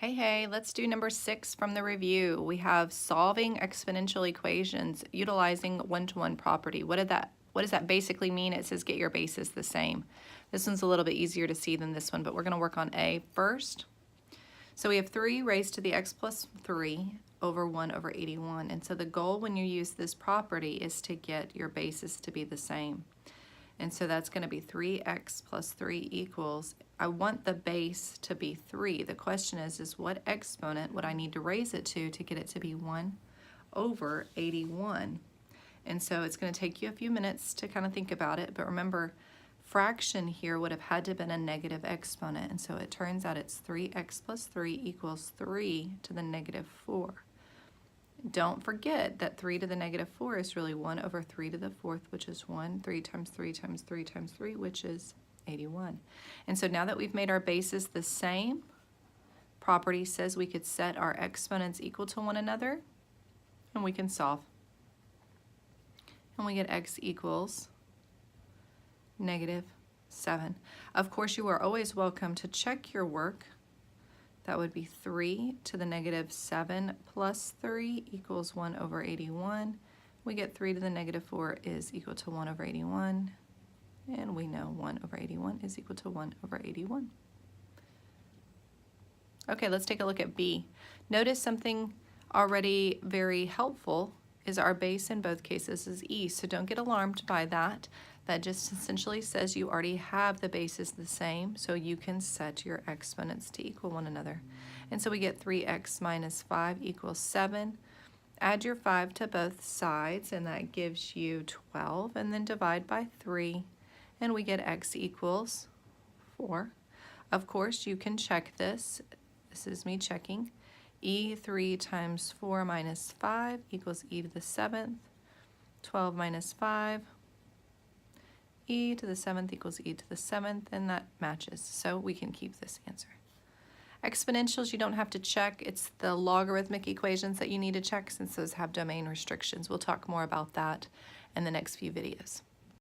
Hey, let's do number 6 from the review. We have solving exponential equations utilizing one-to-one property. What does that basically mean? It says get your bases the same. This one's a little bit easier to see than this one, but we're going to work on A first. So we have 3 raised to the x plus 3 over 1 over 81. And so the goal when you use this property is to get your bases to be the same. And so that's going to be 3x plus 3 equals, I want the base to be 3. The question is what exponent would I need to raise it to get it to be 1 over 81? And so it's going to take you a few minutes to kind of think about it, but remember, fraction here would have had to have been a negative exponent, and so it turns out it's 3x plus 3 equals 3 to the negative 4. Don't forget that 3 to the negative 4 is really 1 over 3 to the 4th, which is 1. 3 times 3 times 3 times 3, which is 81. And so now that we've made our bases the same, property says we could set our exponents equal to one another, and we can solve. And we get x equals negative 7. Of course, you are always welcome to check your work. That would be 3 to the negative 7 plus 3 equals 1 over 81. We get 3 to the negative 4 is equal to 1 over 81. And we know 1 over 81 is equal to 1 over 81. Okay, let's take a look at B. Notice something already very helpful is our base in both cases is e, so don't get alarmed by that. That just essentially says you already have the bases the same, so you can set your exponents to equal one another. And so we get 3x minus 5 equals 7. Add your 5 to both sides, and that gives you 12, and then divide by 3, and we get x equals 4. Of course, you can check this. This is me checking. E3 times 4 minus 5 equals e to the 7th. 12 minus 5. E to the 7th equals e to the 7th, and that matches. So we can keep this answer. Exponentials you don't have to check. It's the logarithmic equations that you need to check since those have domain restrictions. We'll talk more about that in the next few videos.